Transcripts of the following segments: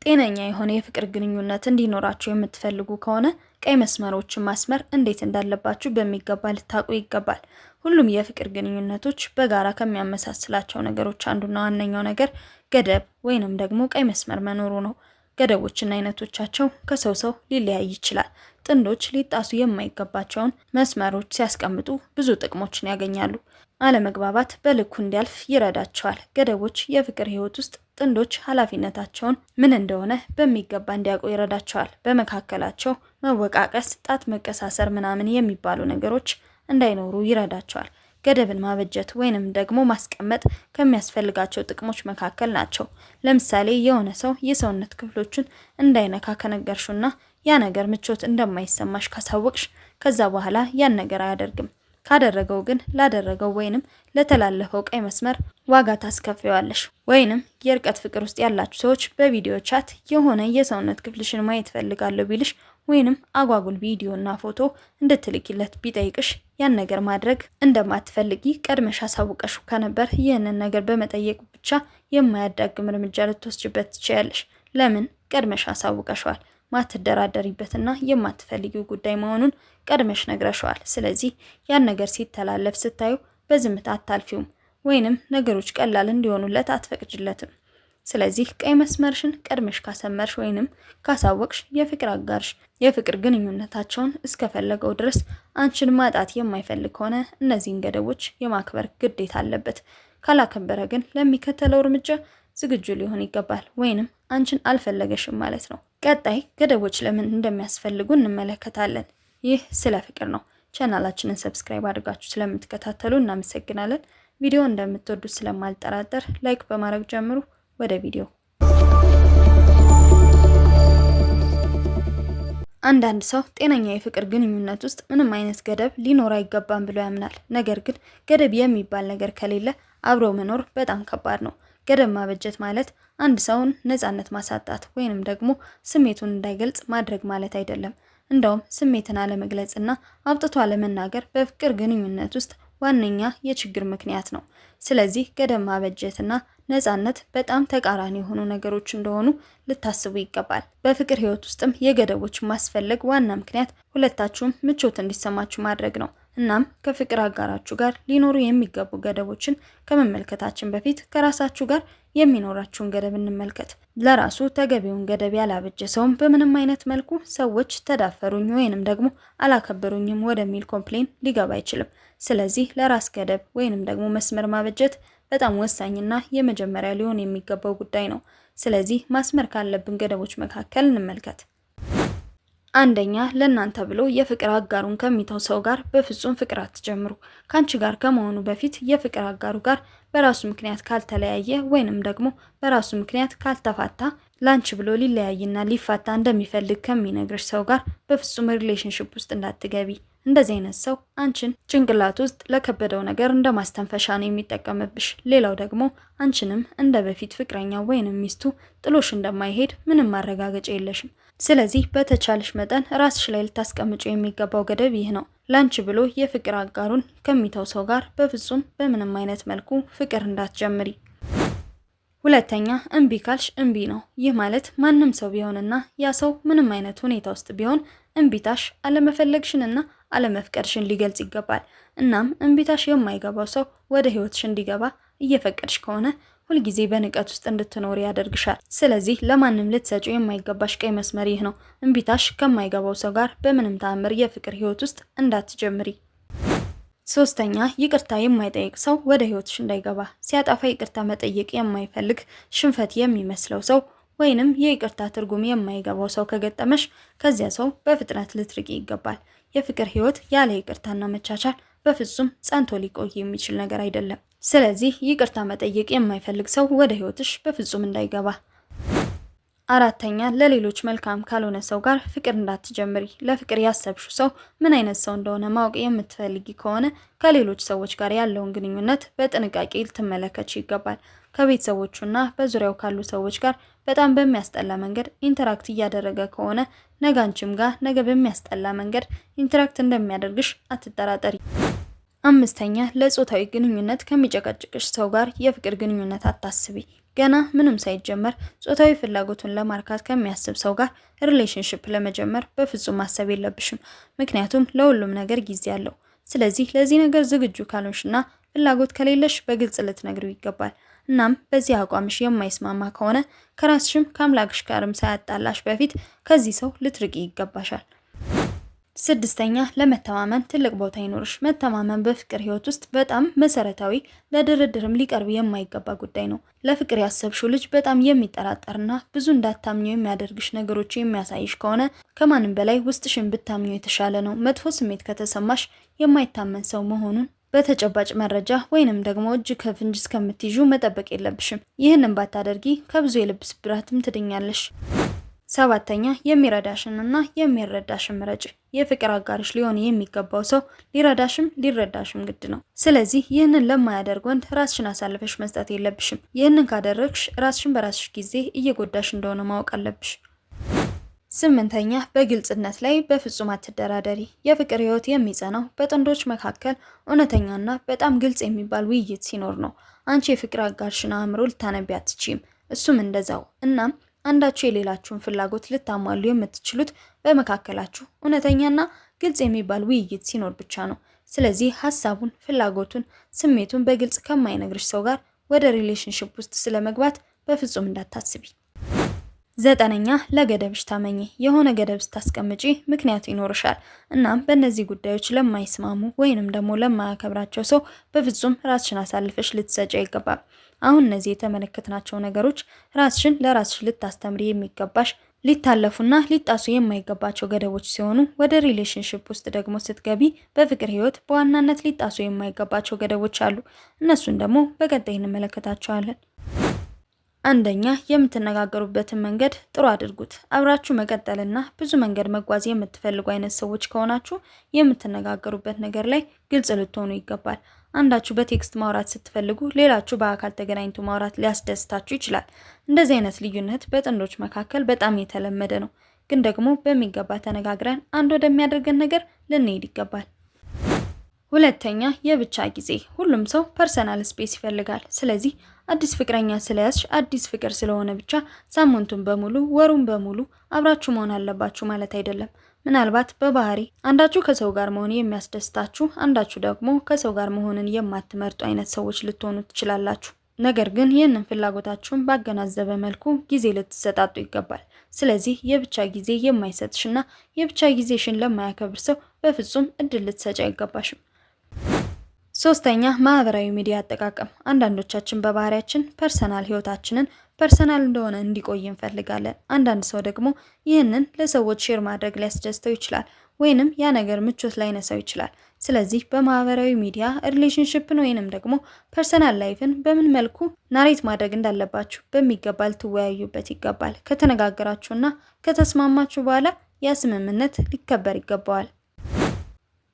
ጤነኛ የሆነ የፍቅር ግንኙነት እንዲኖራችሁ የምትፈልጉ ከሆነ ቀይ መስመሮችን ማስመር እንዴት እንዳለባችሁ በሚገባ ልታውቁ ይገባል። ሁሉም የፍቅር ግንኙነቶች በጋራ ከሚያመሳስላቸው ነገሮች አንዱና ዋነኛው ነገር ገደብ ወይንም ደግሞ ቀይ መስመር መኖሩ ነው። ገደቦችና አይነቶቻቸው ከሰው ሰው ሊለያይ ይችላል። ጥንዶች ሊጣሱ የማይገባቸውን መስመሮች ሲያስቀምጡ ብዙ ጥቅሞችን ያገኛሉ። አለመግባባት በልኩ እንዲያልፍ ይረዳቸዋል። ገደቦች የፍቅር ህይወት ውስጥ ጥንዶች ኃላፊነታቸውን ምን እንደሆነ በሚገባ እንዲያውቁ ይረዳቸዋል። በመካከላቸው መወቃቀስ፣ ጣት መቀሳሰር ምናምን የሚባሉ ነገሮች እንዳይኖሩ ይረዳቸዋል። ገደብን ማበጀት ወይንም ደግሞ ማስቀመጥ ከሚያስፈልጋቸው ጥቅሞች መካከል ናቸው። ለምሳሌ የሆነ ሰው የሰውነት ክፍሎችን እንዳይነካ ከነገርሹና ያ ነገር ምቾት እንደማይሰማሽ ካሳወቅሽ ከዛ በኋላ ያን ነገር አያደርግም። ካደረገው ግን ላደረገው ወይንም ለተላለፈው ቀይ መስመር ዋጋ ታስከፍያለሽ። ወይንም የርቀት ፍቅር ውስጥ ያላችሁ ሰዎች በቪዲዮ ቻት የሆነ የሰውነት ክፍልሽን ማየት ፈልጋለሁ ቢልሽ ወይንም አጓጉል ቪዲዮና ፎቶ እንድትልኪለት ቢጠይቅሽ ያን ነገር ማድረግ እንደማትፈልጊ ቀድመሽ አሳውቀሽ ከነበር ይህንን ነገር በመጠየቅ ብቻ የማያዳግም እርምጃ ልትወስጂበት ትችያለሽ። ለምን? ቀድመሽ አሳውቀሽዋል። ማትደራደሪበትና የማትፈልጊው ጉዳይ መሆኑን ቀድመሽ ነግረሽዋል። ስለዚህ ያን ነገር ሲተላለፍ ስታዩ በዝምታ አታልፊውም ወይንም ነገሮች ቀላል እንዲሆኑለት አትፈቅጅለትም። ስለዚህ ቀይ መስመርሽን ቀድመሽ ካሰመርሽ ወይንም ካሳወቅሽ የፍቅር አጋርሽ የፍቅር ግንኙነታቸውን እስከፈለገው ድረስ አንቺን ማጣት የማይፈልግ ከሆነ እነዚህን ገደቦች የማክበር ግዴታ አለበት። ካላከበረ ግን ለሚከተለው እርምጃ ዝግጁ ሊሆን ይገባል ወይንም አንቺን አልፈለገሽም ማለት ነው። ቀጣይ ገደቦች ለምን እንደሚያስፈልጉ እንመለከታለን። ይህ ስለ ፍቅር ነው። ቻናላችንን ሰብስክራይብ አድርጋችሁ ስለምትከታተሉ እናመሰግናለን። ቪዲዮ እንደምትወዱት ስለማልጠራጠር ላይክ በማድረግ ጀምሩ። ወደ ቪዲዮ። አንዳንድ ሰው ጤነኛ የፍቅር ግንኙነት ውስጥ ምንም አይነት ገደብ ሊኖር አይገባም ብሎ ያምናል። ነገር ግን ገደብ የሚባል ነገር ከሌለ አብሮ መኖር በጣም ከባድ ነው። ገደብ ማበጀት ማለት አንድ ሰውን ነፃነት ማሳጣት ወይንም ደግሞ ስሜቱን እንዳይገልጽ ማድረግ ማለት አይደለም። እንደውም ስሜትን አለመግለጽና አውጥቶ አለመናገር በፍቅር ግንኙነት ውስጥ ዋነኛ የችግር ምክንያት ነው። ስለዚህ ገደብ ማበጀትና ነፃነት በጣም ተቃራኒ የሆኑ ነገሮች እንደሆኑ ልታስቡ ይገባል። በፍቅር ህይወት ውስጥም የገደቦች ማስፈለግ ዋና ምክንያት ሁለታችሁም ምቾት እንዲሰማችሁ ማድረግ ነው። እናም ከፍቅር አጋራችሁ ጋር ሊኖሩ የሚገቡ ገደቦችን ከመመልከታችን በፊት ከራሳችሁ ጋር የሚኖራችሁን ገደብ እንመልከት። ለራሱ ተገቢውን ገደብ ያላበጀ ሰውም በምንም አይነት መልኩ ሰዎች ተዳፈሩኝ ወይንም ደግሞ አላከበሩኝም ወደሚል ኮምፕሌን ሊገባ አይችልም። ስለዚህ ለራስ ገደብ ወይንም ደግሞ መስመር ማበጀት በጣም ወሳኝና የመጀመሪያ ሊሆን የሚገባው ጉዳይ ነው። ስለዚህ ማስመር ካለብን ገደቦች መካከል እንመልከት። አንደኛ፣ ለእናንተ ብሎ የፍቅር አጋሩን ከሚተው ሰው ጋር በፍጹም ፍቅር አትጀምሩ። ካንቺ ጋር ከመሆኑ በፊት የፍቅር አጋሩ ጋር በራሱ ምክንያት ካልተለያየ ወይንም ደግሞ በራሱ ምክንያት ካልተፋታ ላንቺ ብሎ ሊለያይና ሊፋታ እንደሚፈልግ ከሚነግርሽ ሰው ጋር በፍጹም ሪሌሽንሺፕ ውስጥ እንዳትገቢ። እንደዚህ አይነት ሰው አንቺን ጭንቅላት ውስጥ ለከበደው ነገር እንደማስተንፈሻ ነው የሚጠቀምብሽ። ሌላው ደግሞ አንቺንም እንደ በፊት ፍቅረኛ ወይንም ሚስቱ ጥሎሽ እንደማይሄድ ምንም ማረጋገጫ የለሽም። ስለዚህ በተቻለሽ መጠን ራስሽ ላይ ልታስቀምጪ የሚገባው ገደብ ይህ ነው። ላንቺ ብሎ የፍቅር አጋሩን ከሚተው ሰው ጋር በፍጹም በምንም አይነት መልኩ ፍቅር እንዳትጀምሪ። ሁለተኛ፣ እምቢ ካልሽ እምቢ ነው። ይህ ማለት ማንም ሰው ቢሆንና ያ ሰው ምንም አይነት ሁኔታ ውስጥ ቢሆን እምቢታሽ አለመፈለግሽንና አለመፍቀድሽን ሊገልጽ ይገባል። እናም እምቢታሽ የማይገባው ሰው ወደ ህይወትሽ እንዲገባ እየፈቀድሽ ከሆነ ሁልጊዜ በንቀት ውስጥ እንድትኖር ያደርግሻል። ስለዚህ ለማንም ልትሰጪው የማይገባሽ ቀይ መስመር ይህ ነው። እምቢታሽ ከማይገባው ሰው ጋር በምንም ተአምር የፍቅር ህይወት ውስጥ እንዳትጀምሪ። ሶስተኛ፣ ይቅርታ የማይጠይቅ ሰው ወደ ህይወትሽ እንዳይገባ። ሲያጠፋ ይቅርታ መጠየቅ የማይፈልግ ሽንፈት የሚመስለው ሰው ወይንም የይቅርታ ትርጉም የማይገባው ሰው ከገጠመሽ ከዚያ ሰው በፍጥነት ልትርቂ ይገባል። የፍቅር ህይወት ያለ ይቅርታና መቻቻል በፍጹም ጸንቶ ሊቆይ የሚችል ነገር አይደለም። ስለዚህ ይቅርታ መጠየቅ የማይፈልግ ሰው ወደ ህይወትሽ በፍጹም እንዳይገባ። አራተኛ፣ ለሌሎች መልካም ካልሆነ ሰው ጋር ፍቅር እንዳትጀምሪ። ለፍቅር ያሰብሽው ሰው ምን አይነት ሰው እንደሆነ ማወቅ የምትፈልጊ ከሆነ ከሌሎች ሰዎች ጋር ያለውን ግንኙነት በጥንቃቄ ልትመለከች ይገባል። ከቤተሰቦቹና በዙሪያው ካሉ ሰዎች ጋር በጣም በሚያስጠላ መንገድ ኢንተራክት እያደረገ ከሆነ ነገ አንቺም ጋር ነገ በሚያስጠላ መንገድ ኢንተራክት እንደሚያደርግሽ አትጠራጠሪ። አምስተኛ፣ ለጾታዊ ግንኙነት ከሚጨቀጭቅሽ ሰው ጋር የፍቅር ግንኙነት አታስቢ። ገና ምንም ሳይጀመር ጾታዊ ፍላጎቱን ለማርካት ከሚያስብ ሰው ጋር ሪሌሽንሺፕ ለመጀመር በፍጹም ማሰብ የለብሽም። ምክንያቱም ለሁሉም ነገር ጊዜ አለው። ስለዚህ ለዚህ ነገር ዝግጁ ካልሆንሽና ፍላጎት ከሌለሽ በግልጽ ልትነግሪው ይገባል። እናም በዚህ አቋምሽ የማይስማማ ከሆነ ከራስሽም ከአምላክሽ ጋርም ሳያጣላሽ በፊት ከዚህ ሰው ልትርቂ ይገባሻል። ስድስተኛ ለመተማመን ትልቅ ቦታ ይኖርሽ። መተማመን በፍቅር ህይወት ውስጥ በጣም መሰረታዊ፣ ለድርድርም ሊቀርብ የማይገባ ጉዳይ ነው። ለፍቅር ያሰብሽው ልጅ በጣም የሚጠራጠርና ብዙ እንዳታምኚው የሚያደርግሽ ነገሮች የሚያሳይሽ ከሆነ ከማንም በላይ ውስጥሽን ብታምኚው የተሻለ ነው። መጥፎ ስሜት ከተሰማሽ የማይታመን ሰው መሆኑን በተጨባጭ መረጃ ወይንም ደግሞ እጅ ከፍንጅ እስከምትይዡ መጠበቅ የለብሽም። ይህንን ባታደርጊ ከብዙ የልብ ስብራትም ትድኛለሽ። ሰባተኛ የሚረዳሽንና የሚረዳሽን ምረጪ። የፍቅር አጋርሽ ሊሆን የሚገባው ሰው ሊረዳሽም ሊረዳሽም ግድ ነው። ስለዚህ ይህንን ለማያደርግ ወንድ ራስሽን አሳልፈሽ መስጠት የለብሽም። ይህንን ካደረግሽ ራስሽን በራስሽ ጊዜ እየጎዳሽ እንደሆነ ማወቅ አለብሽ። ስምንተኛ በግልጽነት ላይ በፍጹም አትደራደሪ። የፍቅር ህይወት የሚጸናው በጥንዶች መካከል እውነተኛና በጣም ግልጽ የሚባል ውይይት ሲኖር ነው። አንቺ የፍቅር አጋርሽን አእምሮ ልታነቢ አትችይም፣ እሱም እንደዛው። እናም አንዳችሁ የሌላችሁን ፍላጎት ልታሟሉ የምትችሉት በመካከላችሁ እውነተኛና ግልጽ የሚባል ውይይት ሲኖር ብቻ ነው። ስለዚህ ሀሳቡን፣ ፍላጎቱን፣ ስሜቱን በግልጽ ከማይነግርሽ ሰው ጋር ወደ ሪሌሽንሺፕ ውስጥ ስለመግባት በፍጹም እንዳታስቢ። ዘጠነኛ ለገደብሽ ታመኚ። የሆነ ገደብ ስታስቀምጪ ምክንያቱ ይኖርሻል። እናም በእነዚህ ጉዳዮች ለማይስማሙ ወይንም ደግሞ ለማያከብራቸው ሰው በፍጹም ራስሽን አሳልፈሽ ልትሰጪ አይገባም። አሁን እነዚህ የተመለከትናቸው ነገሮች ራስሽን ለራስሽ ልታስተምሪ የሚገባሽ ሊታለፉና ሊጣሱ የማይገባቸው ገደቦች ሲሆኑ ወደ ሪሌሽንሺፕ ውስጥ ደግሞ ስትገቢ በፍቅር ህይወት በዋናነት ሊጣሱ የማይገባቸው ገደቦች አሉ። እነሱን ደግሞ በቀጣይ እንመለከታቸዋለን። አንደኛ የምትነጋገሩበትን መንገድ ጥሩ አድርጉት። አብራችሁ መቀጠልና ብዙ መንገድ መጓዝ የምትፈልጉ አይነት ሰዎች ከሆናችሁ የምትነጋገሩበት ነገር ላይ ግልጽ ልትሆኑ ይገባል። አንዳችሁ በቴክስት ማውራት ስትፈልጉ ሌላችሁ በአካል ተገናኝቶ ማውራት ሊያስደስታችሁ ይችላል። እንደዚህ አይነት ልዩነት በጥንዶች መካከል በጣም የተለመደ ነው። ግን ደግሞ በሚገባ ተነጋግረን አንድ ወደሚያደርገን ነገር ልንሄድ ይገባል። ሁለተኛ የብቻ ጊዜ። ሁሉም ሰው ፐርሰናል ስፔስ ይፈልጋል። ስለዚህ አዲስ ፍቅረኛ ስለያዝሽ አዲስ ፍቅር ስለሆነ ብቻ ሳምንቱን በሙሉ ወሩን በሙሉ አብራችሁ መሆን አለባችሁ ማለት አይደለም። ምናልባት በባህሪ አንዳችሁ ከሰው ጋር መሆን የሚያስደስታችሁ፣ አንዳችሁ ደግሞ ከሰው ጋር መሆንን የማትመርጡ አይነት ሰዎች ልትሆኑ ትችላላችሁ። ነገር ግን ይህንን ፍላጎታችሁን ባገናዘበ መልኩ ጊዜ ልትሰጣጡ ይገባል። ስለዚህ የብቻ ጊዜ የማይሰጥሽና የብቻ ጊዜሽን ለማያከብር ሰው በፍጹም እድል ልትሰጪ አይገባሽም። ሶስተኛ ማህበራዊ ሚዲያ አጠቃቀም። አንዳንዶቻችን በባህሪያችን ፐርሰናል ህይወታችንን ፐርሰናል እንደሆነ እንዲቆይ እንፈልጋለን። አንዳንድ ሰው ደግሞ ይህንን ለሰዎች ሼር ማድረግ ሊያስደስተው ይችላል፣ ወይንም ያ ነገር ምቾት ላይነሳው ይችላል። ስለዚህ በማህበራዊ ሚዲያ ሪሌሽንሺፕን ወይንም ደግሞ ፐርሰናል ላይፍን በምን መልኩ ናሬት ማድረግ እንዳለባችሁ በሚገባ ልትወያዩበት ይገባል። ከተነጋገራችሁና ከተስማማችሁ በኋላ ያ ስምምነት ሊከበር ይገባዋል።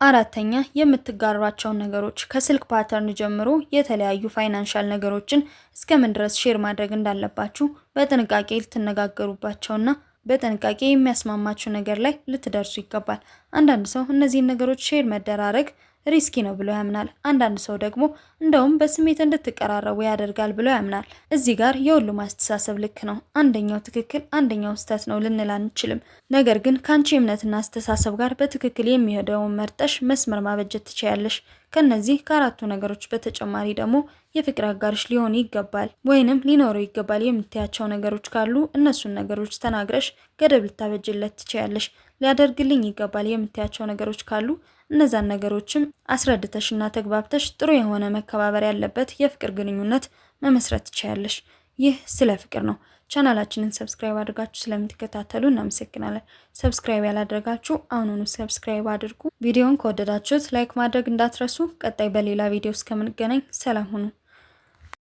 አራተኛ የምትጋሯቸውን ነገሮች ከስልክ ፓተርን ጀምሮ የተለያዩ ፋይናንሻል ነገሮችን እስከምን ድረስ ሼር ማድረግ እንዳለባችሁ በጥንቃቄ ልትነጋገሩባቸውና በጥንቃቄ የሚያስማማችሁ ነገር ላይ ልትደርሱ ይገባል። አንዳንድ ሰው እነዚህን ነገሮች ሼር መደራረግ ሪስኪ ነው ብሎ ያምናል። አንዳንድ ሰው ደግሞ እንደውም በስሜት እንድትቀራረቡ ያደርጋል ብሎ ያምናል። እዚህ ጋር የሁሉም አስተሳሰብ ልክ ነው። አንደኛው ትክክል አንደኛው ስህተት ነው ልንል አንችልም። ነገር ግን ከአንቺ እምነትና አስተሳሰብ ጋር በትክክል የሚሄደውን መርጠሽ መስመር ማበጀት ትችያለሽ። ከነዚህ ከአራቱ ነገሮች በተጨማሪ ደግሞ የፍቅር አጋርሽ ሊሆን ይገባል ወይንም ሊኖረው ይገባል የምትያቸው ነገሮች ካሉ እነሱን ነገሮች ተናግረሽ ገደብ ልታበጅለት ትችያለሽ። ሊያደርግልኝ ይገባል የምትያቸው ነገሮች ካሉ እነዛን ነገሮችም አስረድተሽና ተግባብተሽ ጥሩ የሆነ መከባበር ያለበት የፍቅር ግንኙነት መመስረት ትችያለሽ። ይህ ስለ ፍቅር ነው። ቻናላችንን ሰብስክራይብ አድርጋችሁ ስለምትከታተሉ እናመሰግናለን። ሰብስክራይብ ያላደረጋችሁ አሁኑኑ ሰብስክራይብ አድርጉ። ቪዲዮውን ከወደዳችሁት ላይክ ማድረግ እንዳትረሱ። ቀጣይ በሌላ ቪዲዮ እስከምንገናኝ ሰላም ሁኑ።